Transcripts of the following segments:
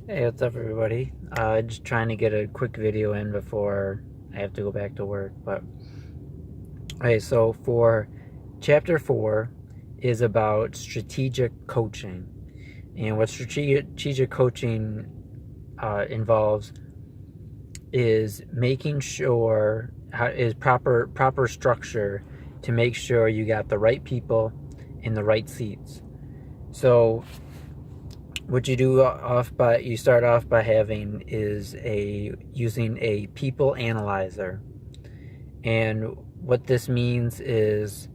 Hey, what's up, everybody? Just trying to get a quick video in before I have to go back to work. But okay, so for chapter 4 is about strategic coaching, and what strategic coaching involves is making sure is proper structure to make sure you got the right people in the right seats. So what you start off by having is using a people analyzer. And what this means is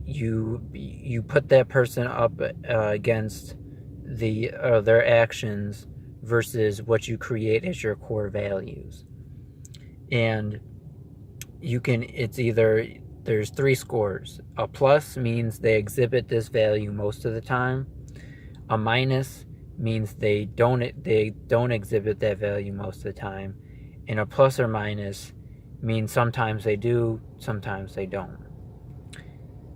you put that person up against their actions versus what you create as your core values. And it's either, there's 3 scores. A plus means they exhibit this value most of the time. A minus means they don't exhibit that value most of the time, and a plus or minus means sometimes they do, sometimes they don't.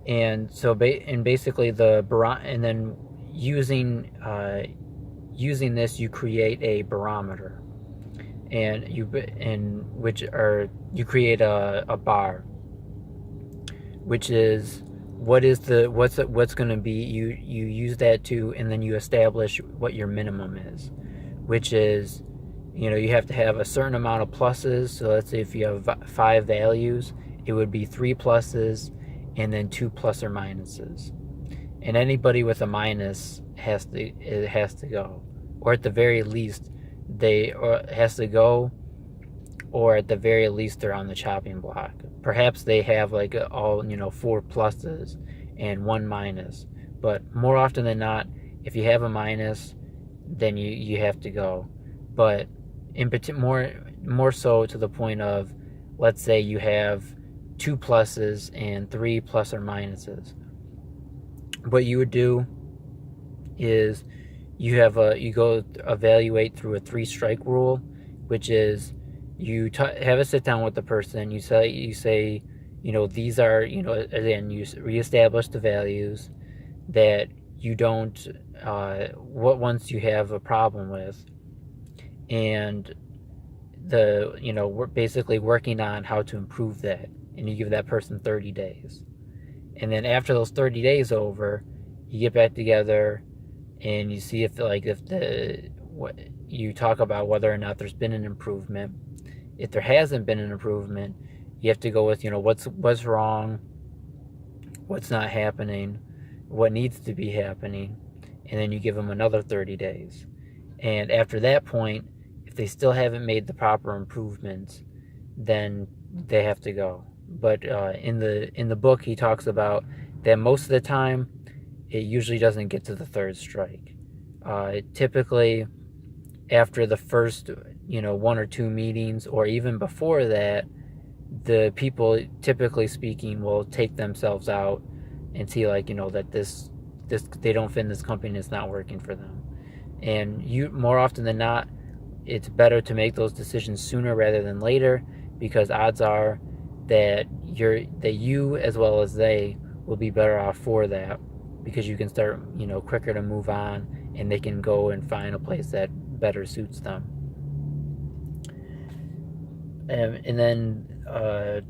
And so basically and then using this, you create a barometer, and you create a bar, which is what's going to be, you use that to, and then you establish what your minimum is, which is, you have to have a certain amount of pluses. So let's say if you have 5 values, it would be 3 pluses and then 2 plus or minuses. And anybody with a minus has to go, or at the very least has to go, or at the very least they're on the chopping block. Perhaps they have like 4 pluses and 1 minus, but more often than not, if you have a minus, then you have to go. But more so to the point of, let's say you have 2 pluses and 3 plus or minuses. What you would do is you go evaluate through a 3-strike rule, which is you have a sit down with the person. You say, these are, again, you reestablish the values that you don't, what ones you have a problem with, and we're basically working on how to improve that. And you give that person 30 days. And then after those 30 days over, you get back together and you see you talk about whether or not there's been an improvement. If there hasn't been an improvement, you have to go with, what's wrong, what's not happening, what needs to be happening, and then you give them another 30 days. And after that point, if they still haven't made the proper improvements, then they have to go. But in the book, he talks about that most of the time, it usually doesn't get to the 3rd strike. Typically, after the first 1 or 2 meetings, or even before that, the people, typically speaking, will take themselves out and see that this they don't fit in this company, it's not working for them. And more often than not, it's better to make those decisions sooner rather than later, because odds are that you as well as they will be better off for that, because you can start quicker to move on, and they can go and find a place that better suits them. And then as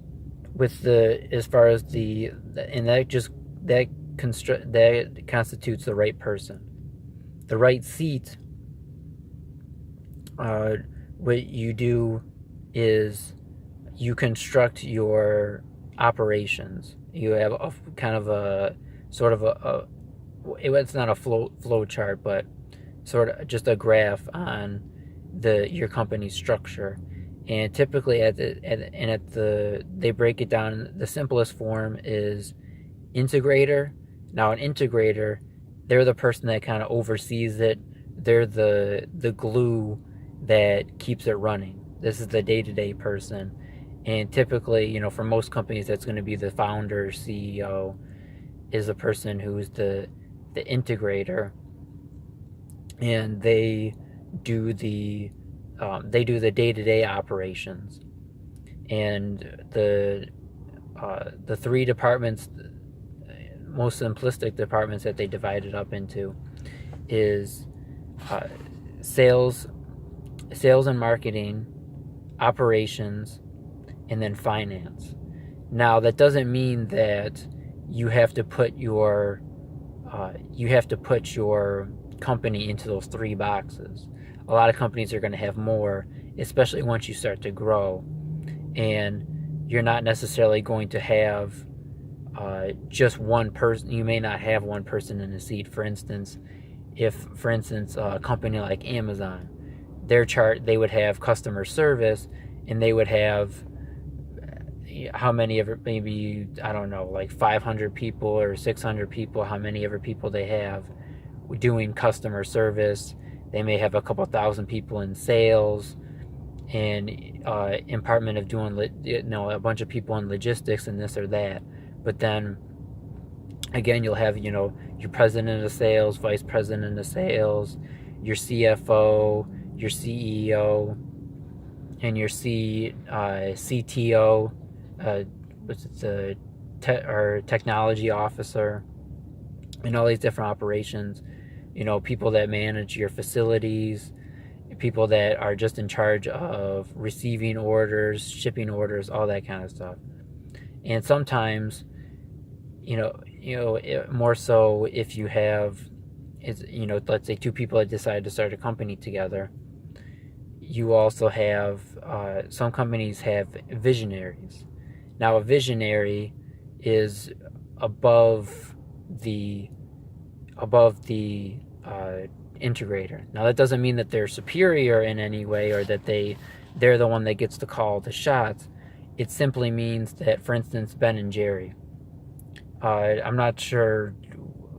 far as that constitutes the right person. The right seat, what you do is you construct your operations. You have a kind of a sort of it's not a flow chart, but sort of just a graph on your company's structure. And typically they break it down. The simplest form is integrator. Now an integrator, they're the person that kind of oversees it. They're the glue that keeps it running. This is the day-to-day person. And typically, for most companies, that's going to be the founder, CEO, is the person who's the integrator. And they do the day-to-day operations. And the 3 departments, most simplistic departments that they divide it up into, is sales, sales and marketing, operations, and then finance. Now, that doesn't mean that you have to put your company into those three boxes. A lot of companies are going to have more, especially once you start to grow, and you're not necessarily going to have just one person. You may not have one person in a seat. For instance, a company like Amazon, they would have customer service, and they would have how many ever, maybe, I don't know, like 500 people or 600 people, how many ever people they have doing customer service. They may have a couple thousand people in sales and department of doing a bunch of people in logistics and this or that. But then again, you'll have your president of sales, vice president of sales, your CFO, your CEO, and your CTO, or technology officer, and all these different operations. People that manage your facilities, people that are just in charge of receiving orders, shipping orders, all that kind of stuff. And sometimes, more so if you have, let's say two people that decide to start a company together. You also have, some companies have visionaries. Now, a visionary is above the integrator. Now, that doesn't mean that they're superior in any way, or that they're the one that gets to call the shots. It simply means that, for instance, Ben and Jerry. I'm not sure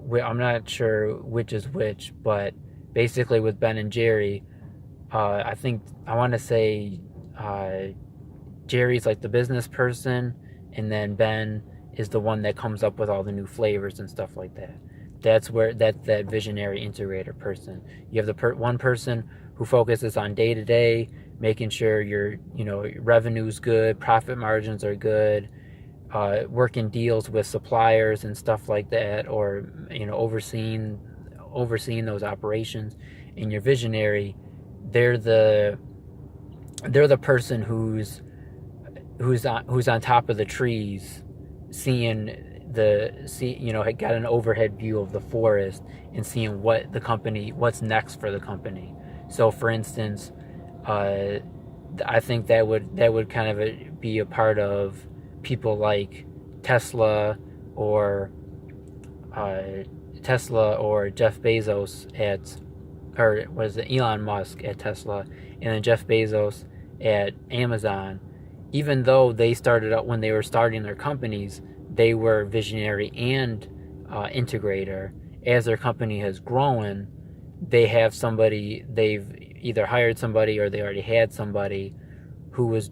which is which, but basically with Ben and Jerry, I want to say Jerry's like the business person, and then Ben is the one that comes up with all the new flavors and stuff like that. That's that visionary integrator person. You have the one person who focuses on day-to-day, making sure your revenue's good, profit margins are good, working deals with suppliers and stuff like that, or overseeing those operations. And your visionary, they're the person who's on top of the trees, got an overhead view of the forest and seeing what's next for the company. So, for instance, I think that would kind of be a part of people like Tesla or Jeff Bezos Elon Musk at Tesla, and then Jeff Bezos at Amazon. Even though they started out, when they were starting their companies, they were visionary and integrator. As their company has grown, they've either hired somebody, or they already had somebody who is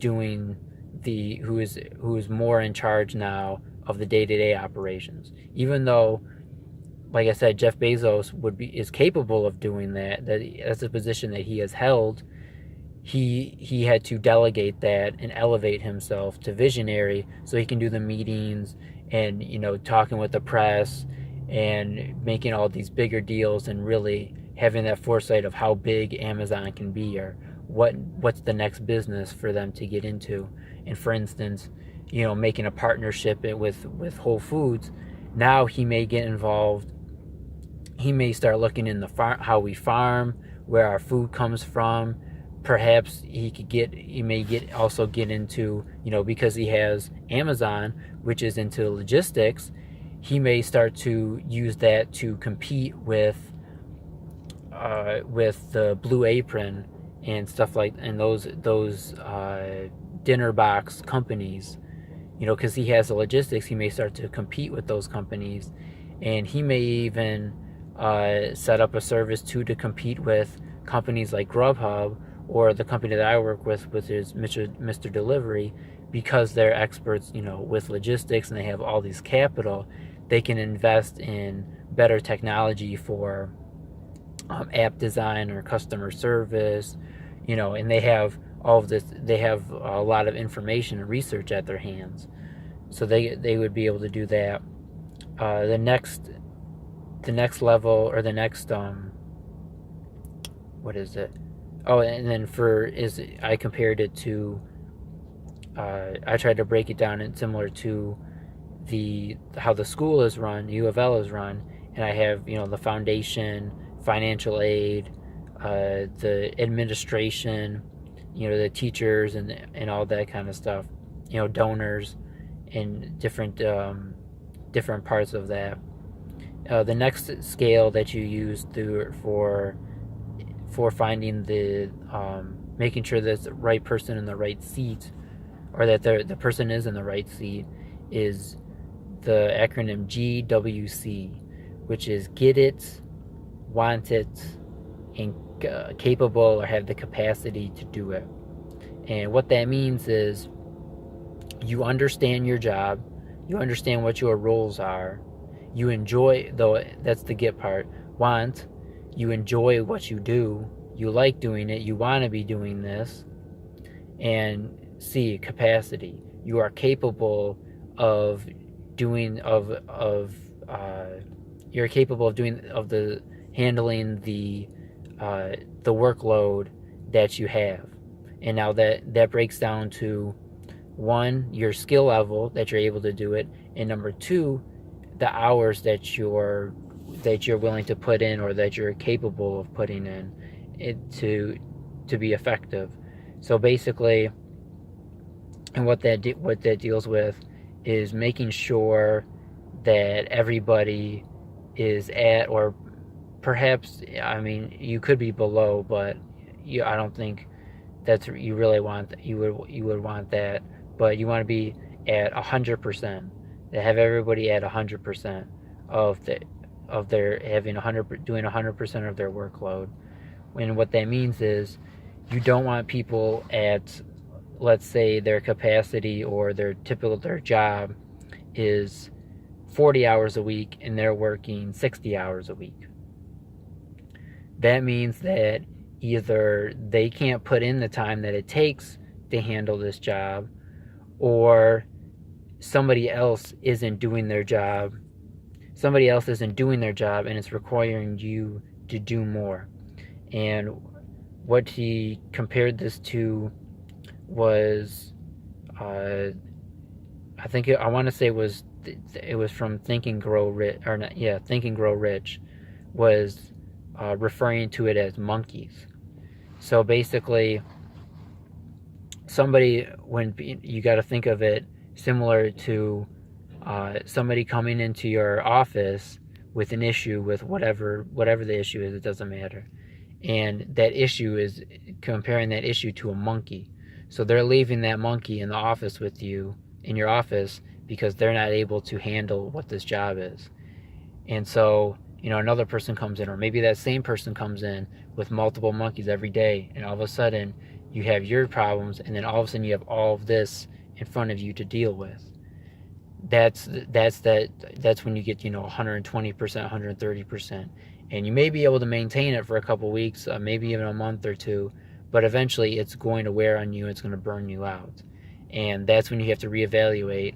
more in charge now of the day-to-day operations. Even though, like I said, Jeff Bezos is capable of doing that. That's a position that he has held. He had to delegate that and elevate himself to visionary, so he can do the meetings and talking with the press and making all these bigger deals, and really having that foresight of how big Amazon can be, or what's the next business for them to get into. And for instance, making a partnership with Whole Foods. Now he may get involved. He may start looking in how we farm, where our food comes from. Perhaps he may also get into, because he has Amazon, which is into logistics, he may start to use that to compete with the Blue Apron and stuff and those dinner box companies. Because he has the logistics, he may start to compete with those companies, and he may even set up a service to compete with companies like Grubhub, or the company that I work with, which is Mr. Delivery, because they're experts, with logistics, and they have all these capital. They can invest in better technology for app design or customer service, and they have all of this. They have a lot of information and research at their hands, so they would be able to do that. The next level, or the next what is it? Oh, and then I compared it to, I tried to break it down and similar to how the school is run, U of L is run, and I have the foundation, financial aid, the administration, the teachers and all that kind of stuff, donors, and different parts of that. The next scale that you use for finding making sure that it's the right person in the right seat, or that the person is in the right seat, is the acronym GWC, which is get it, want it, and capable or have the capacity to do it. And what that means is you understand your job, you understand what your roles are, you enjoy, though that's the get part, want, you enjoy what you do, you like doing it, you want to be doing this, and C, capacity. You are capable of doing you're capable of handling the workload that you have. And now that breaks down to, one, your skill level that you're able to do it, and number two, the hours that you're willing to put in, or that you're capable of putting in it to be effective. So basically, and what that deals with is making sure that everybody is at, or perhaps, I mean, you could be below, but I don't think that's you really want. You would want that, but you want to be at 100%. To have everybody at 100% of their doing 100% of their workload. And what that means is you don't want people at, let's say, their capacity or their job is 40 hours a week and they're working 60 hours a week. That means that either they can't put in the time that it takes to handle this job, or somebody else isn't doing their job and it's requiring you to do more. And what he compared this to was, I want to say it was from Think and Grow Rich, or not, yeah, Think and Grow Rich, was referring to it as monkeys. So basically, when you got to think of it similar to somebody coming into your office with an issue, with whatever the issue is, it doesn't matter. And that issue is comparing that issue to a monkey. So they're leaving that monkey in the office with you, in your office, because they're not able to handle what this job is. And so, another person comes in, or maybe that same person comes in with multiple monkeys every day, and all of a sudden you have your problems, and then all of a sudden you have all of this in front of you to deal with. That's when you get 120%, 130%, and you may be able to maintain it for a couple weeks, maybe even a month or two, but eventually it's going to wear on you, it's going to burn you out. And that's when you have to reevaluate,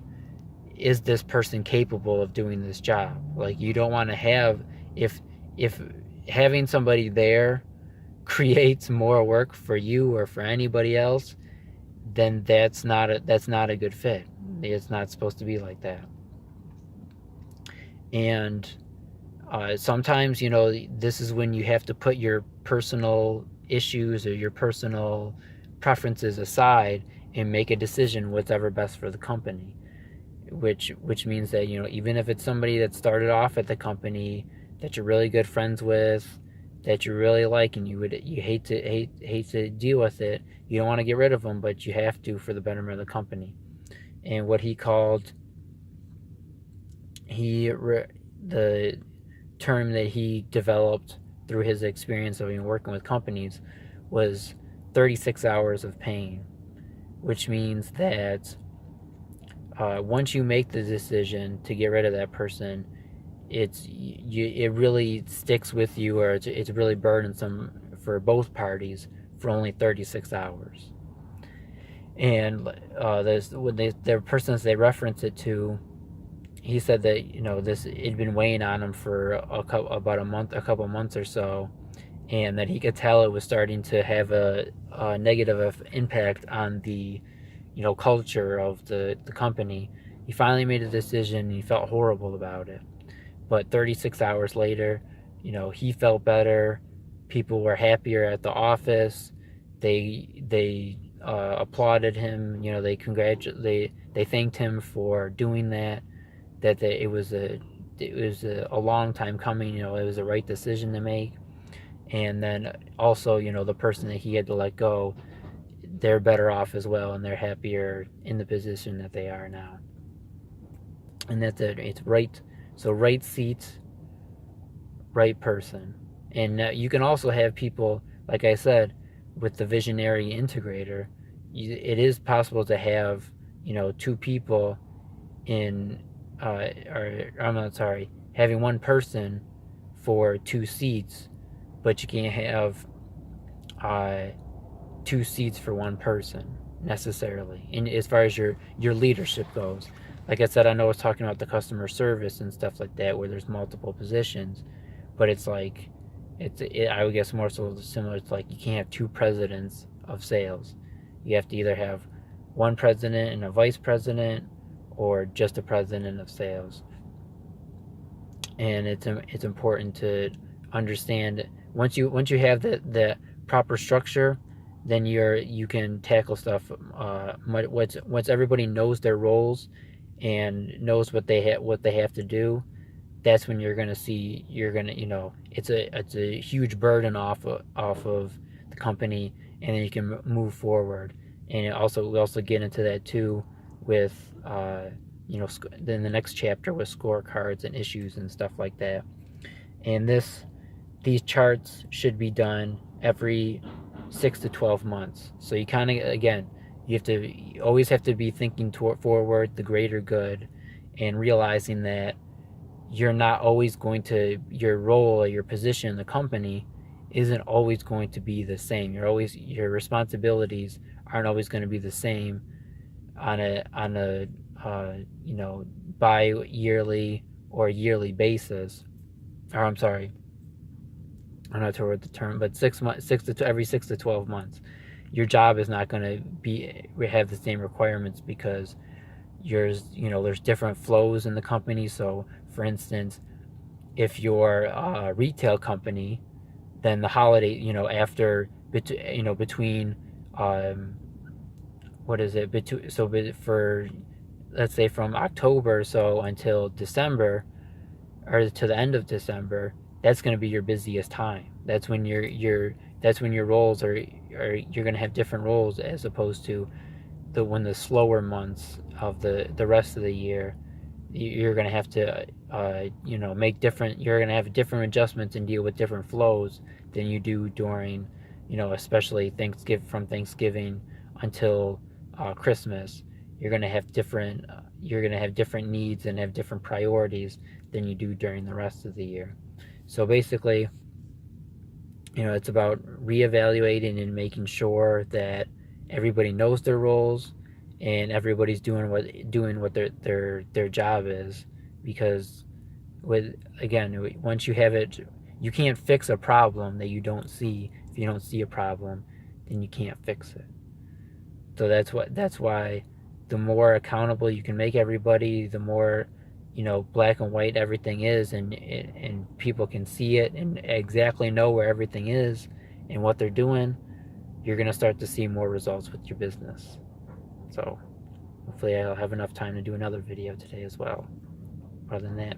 is this person capable of doing this job? Like, you don't want to have, if having somebody there creates more work for you or for anybody else, then that's not a good fit. It's not supposed to be like that. And sometimes, this is when you have to put your personal issues or your personal preferences aside and make a decision whatever best for the company. Which means that, even if it's somebody that started off at the company that you're really good friends with, that you really like, and you hate to deal with it, you don't want to get rid of them, but you have to for the betterment of the company. And what he called, the term that he developed through his experience of working with companies was 36 hours of pain, which means that once you make the decision to get rid of that person, it really sticks with you, or it's really burdensome for both parties for only 36 hours. And the persons they reference it to, he said that this had been weighing on him for about a couple months or so, and that he could tell it was starting to have a negative impact on the culture of the company. He finally made a decision, and he felt horrible about it. But 36 hours later, he felt better. People were happier at the office. They applauded him. They thanked him for doing that. It was a long time coming. It was the right decision to make. And then also, the person that he had to let go, they're better off as well, and they're happier in the position that they are now. And that's it. It's right. So right seat, right person. And you can also have people, like I said, with the visionary integrator. It is possible to have two people in, or I'm not sorry, having one person for two seats, but you can't have two seats for one person necessarily. And as far as your leadership goes, like I said, I know I was talking about the customer service and stuff like that, where there's multiple positions, but it's like I would guess more so similar. It's like you can't have two presidents of sales. You have to either have one president and a vice president, or just a president of sales. And it's important to understand, once you have the proper structure, then you can tackle stuff. Once everybody knows their roles and knows what they have to do, that's when you're gonna see it's a huge burden off of the company, and then you can move forward. And we also get into that too with then the next chapter with scorecards and issues and stuff like that. And these charts should be done every 6 to 12 months. So you kind of, again, you always have to be thinking forward, the greater good, and realizing that you're not always going to, your role or your position in the company isn't always going to be the same. Your responsibilities aren't always going to be the same on a bi-yearly or yearly basis. Or I'm sorry, I'm not sure what the term, but every 6 to 12 months. Your job is not going to have the same requirements, because there's different flows in the company. So for instance, if you're a retail company, then the holiday, between for, let's say, from October so until December, or to the end of December, that's going to be your busiest time. That's when your roles are you're going to have different roles, as opposed to when the slower months of the rest of the year, you're going to have to you're going to have different adjustments and deal with different flows than you do during especially from Thanksgiving until Christmas. You're going to have different needs and have different priorities than you do during the rest of the year. So basically, it's about reevaluating and making sure that everybody knows their roles and everybody's doing what their job is. Because once you have it, you can't fix a problem that you don't see. If you don't see a problem, then you can't fix it. So that's why the more accountable you can make everybody, the more black and white everything is, and people can see it and exactly know where everything is and what they're doing, you're going to start to see more results with your business. So hopefully I'll have enough time to do another video today as well. Other than that,